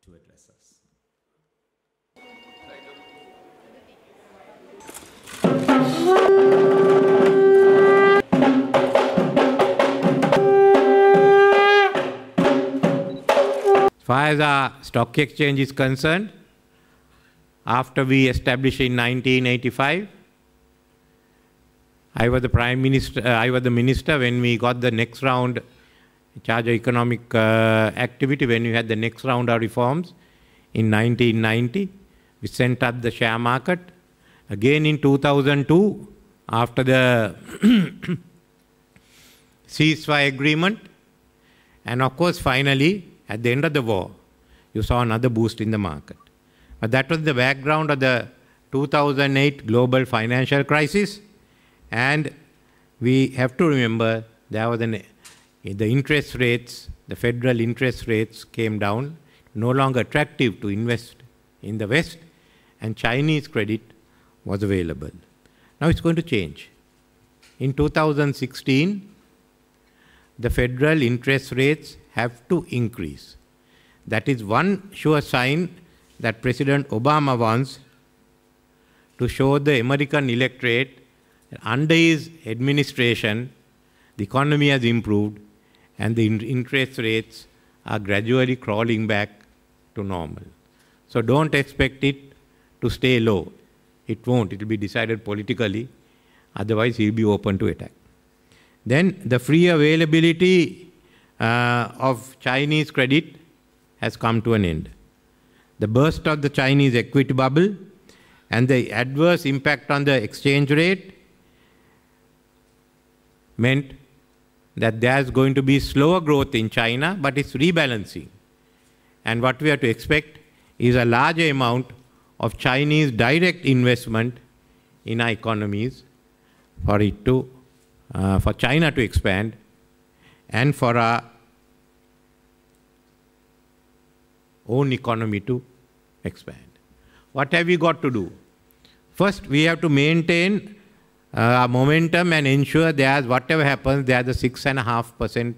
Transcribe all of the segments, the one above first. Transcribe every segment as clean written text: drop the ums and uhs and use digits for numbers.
to address us. As far as our stock exchange is concerned, after we established in 1985, I was the minister when we got the next round in charge of economic activity, when we had the next round of reforms in 1990. We sent up the share market. Again in 2002, after the ceasefire agreement, and of course finally at the end of the war, you saw another boost in the market. But that was the background of the 2008 global financial crisis. And we have to remember there was the interest rates, the federal interest rates came down, no longer attractive to invest in the West, and Chinese credit was available. Now it's going to change. In 2016, the federal interest rates have to increase. That is one sure sign that President Obama wants to show the American electorate that under his administration, the economy has improved and the interest rates are gradually crawling back to normal. So don't expect it to stay low. It won't. It will be decided politically. Otherwise, he'll be open to attack. Then the free availability of Chinese credit has come to an end. The burst of the Chinese equity bubble and the adverse impact on the exchange rate meant that there's going to be slower growth in China, but it's rebalancing. And what we have to expect is a larger amount of Chinese direct investment in our economies for China to expand and for our own economy to expand. What have we got to do? First, we have to maintain our momentum and ensure there's whatever happens, there's a 6.5%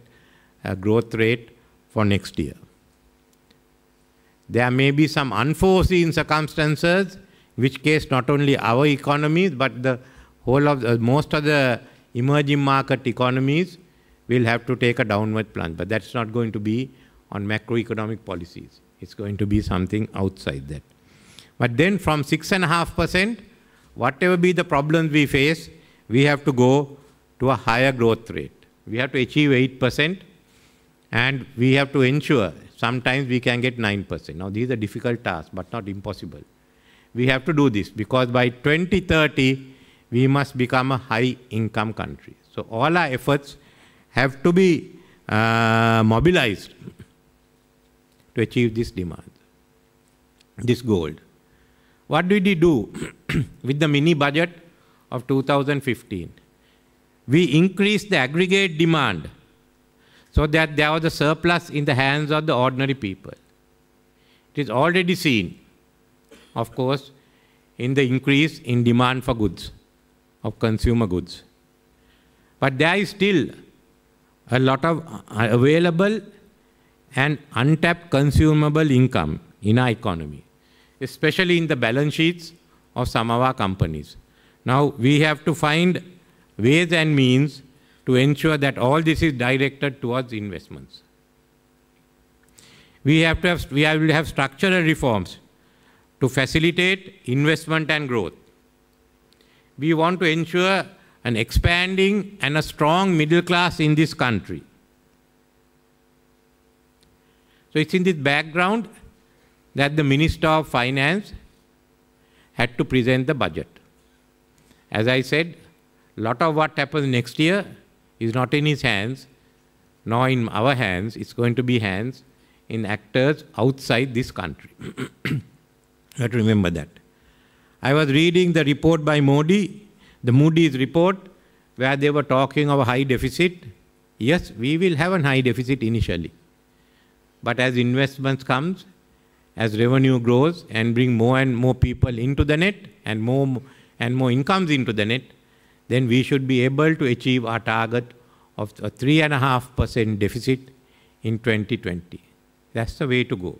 growth rate for next year. There may be some unforeseen circumstances, in which case not only our economies, but the whole of most of the emerging market economies will have to take a downward plunge. But that's not going to be on macroeconomic policies. It's going to be something outside that. But then from 6.5%, whatever be the problems we face, we have to go to a higher growth rate. We have to achieve 8%, and we have to ensure sometimes we can get 9%. Now, these are difficult tasks, but not impossible. We have to do this because by 2030, we must become a high-income country. So all our efforts have to be mobilized to achieve this demand, this goal. What did we do with the mini budget of 2015? We increased the aggregate demand so that there was a surplus in the hands of the ordinary people. It is already seen, of course, in the increase in demand for goods, of consumer goods. But there is still a lot of available and untapped consumable income in our economy, especially in the balance sheets of some of our companies. Now, we have to find ways and means to ensure that all this is directed towards investments. We will have structural reforms to facilitate investment and growth. We want to ensure an expanding and a strong middle class in this country. So it's in this background that the Minister of Finance had to present the budget. As I said, a lot of what happens next year is not in his hands, nor in our hands. It's going to be hands in actors outside this country. You have to remember that. I was reading the report by Modi, the Moody's report, where they were talking of a high deficit. Yes, we will have a high deficit initially. But as investments comes, as revenue grows and bring more and more people into the net and more incomes into the net, then we should be able to achieve our target of a 3.5% deficit in 2020. That's the way to go.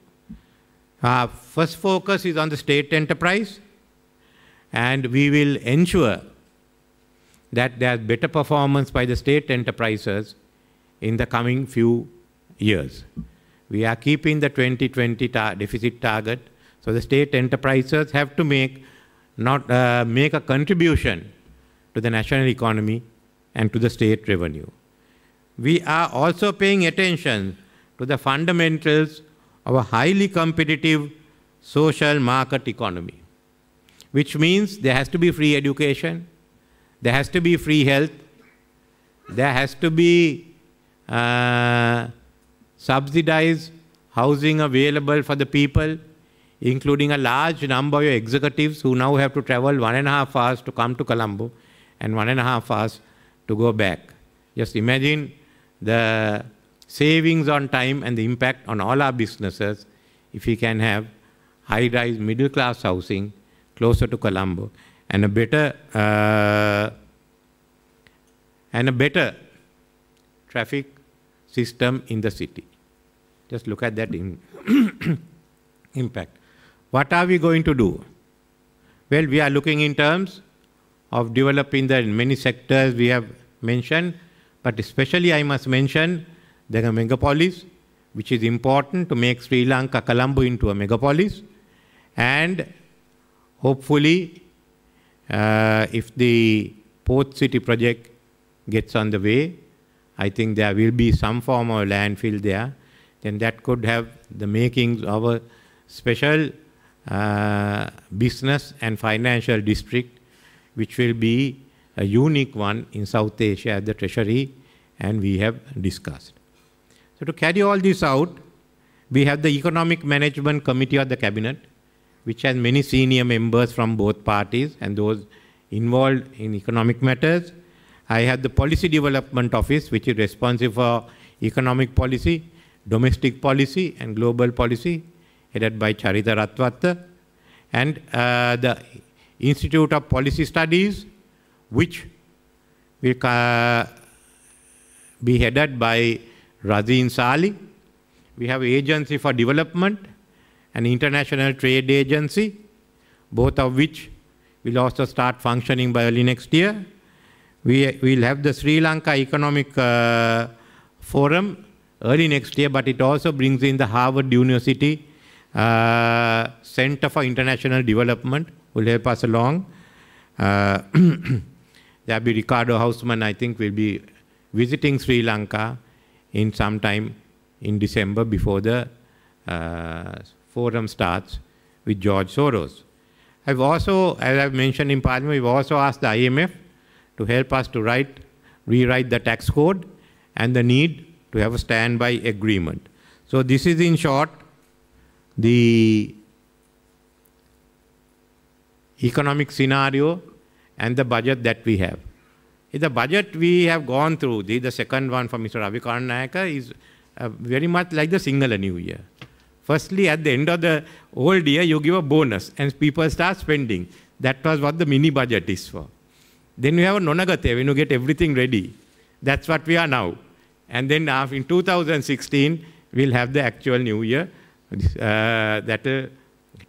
Our first focus is on the state enterprise, and we will ensure that there is better performance by the state enterprises in the coming few years. We are keeping the 2020 deficit target, so the state enterprises have to make a contribution to the national economy and to the state revenue. We are also paying attention to the fundamentals of a highly competitive social market economy, which means there has to be free education, there has to be free health, there has to be subsidized housing available for the people, including a large number of executives who now have to travel 1.5 hours to come to Colombo and 1.5 hours to go back. Just imagine the savings on time and the impact on all our businesses if we can have high-rise middle-class housing closer to Colombo and a better traffic system in the city. Just look at that impact. What are we going to do? Well, we are looking in terms of developing the many sectors we have mentioned, but especially I must mention the megapolis, which is important to make Sri Lanka, Colombo into a megapolis. And hopefully, if the port city project gets on the way, I think there will be some form of landfill there, then that could have the makings of a special business and financial district, which will be a unique one in South Asia at the Treasury, and we have discussed. So to carry all this out, we have the Economic Management Committee of the Cabinet, which has many senior members from both parties and those involved in economic matters. I have the Policy Development Office, which is responsible for economic policy, domestic policy, and global policy, headed by Charita Ratwatta, and the Institute of Policy Studies, which will be headed by Razin Sali. We have Agency for Development and International Trade Agency, both of which will also start functioning by early next year. We will have the Sri Lanka Economic Forum early next year, but it also brings in the Harvard University Center for International Development, will help us along. There will be Ricardo Hausman, I think, will be visiting Sri Lanka in some time in December before the forum starts with George Soros. I've also, as I've mentioned in Parliament, we've also asked the IMF to help us to rewrite the tax code and the need to have a standby agreement. So this is in short the economic scenario and the budget that we have. The budget we have gone through, the second one from Mr. Ravikarn Nayaka, is very much like the Sinhala New Year. Firstly, at the end of the old year, you give a bonus and people start spending. That was what the mini budget is for. Then we have a Nonagate, when you get everything ready. That's what we are now. And then in 2016, we'll have the actual New Year that will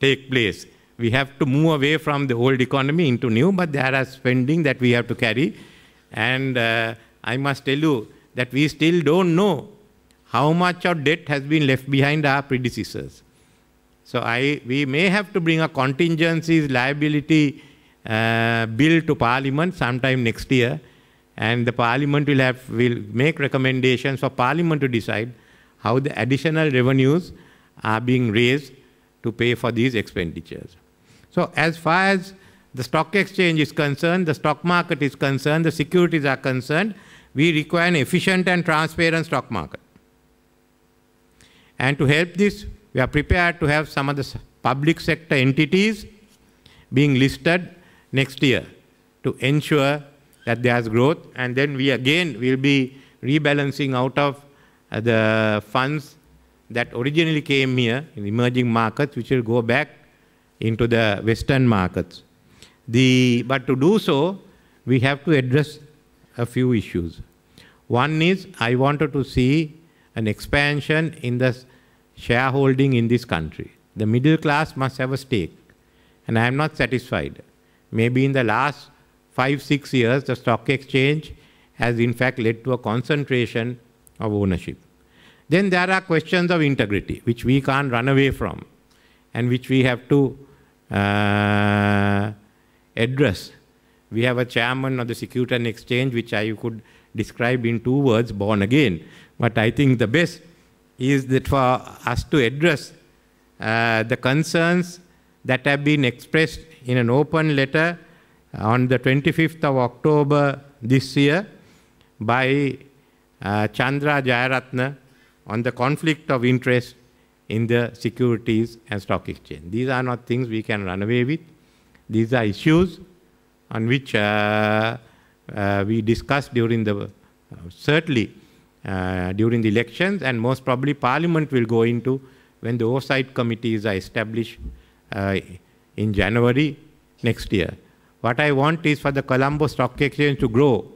take place. We have to move away from the old economy into new, but there are spending that we have to carry. And I must tell you that we still don't know how much of debt has been left behind our predecessors. So we may have to bring a contingencies liability bill to Parliament sometime next year, and the Parliament will make recommendations for Parliament to decide how the additional revenues are being raised to pay for these expenditures. So as far as the stock exchange is concerned, the stock market is concerned, the securities are concerned, we require an efficient and transparent stock market. And to help this, we are prepared to have some of the public sector entities being listed next year to ensure that there's growth. And then we again will be rebalancing out of the funds that originally came here in emerging markets, which will go back into the Western markets. But to do so, we have to address a few issues. One is, I wanted to see an expansion in the shareholding in this country. The middle class must have a stake. And I am not satisfied. Maybe in the last 5-6 years, the stock exchange has in fact led to a concentration of ownership. Then there are questions of integrity, which we can't run away from, and which we have to address. We have a chairman of the Security and Exchange, which I could describe in 2 words, born again. But I think the best is that for us to address the concerns that have been expressed in an open letter on the 25th of October this year by Chandra Jayaratne on the conflict of interest in the Securities and Stock Exchange. These are not things we can run away with. These are issues on which we discussed during the, certainly during the elections, and most probably Parliament will go into when the oversight committees are established in January next year. What I want is for the Colombo Stock Exchange to grow,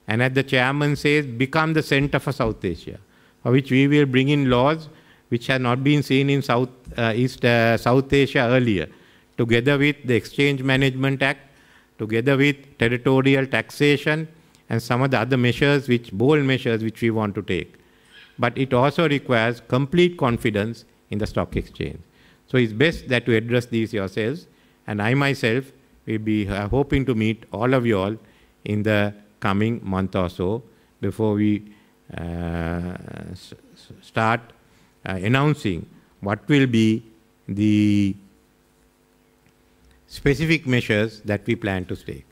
and as the chairman says, become the center for South Asia, for which we will bring in laws which have not been seen in South Asia earlier, together with the Exchange Management Act, together with territorial taxation, and some of the other measures, bold measures which we want to take. But it also requires complete confidence in the stock exchange. So it's best that you address these yourselves, and I myself will be hoping to meet all of you all in the coming month or so before we start announcing what will be the specific measures that we plan to take.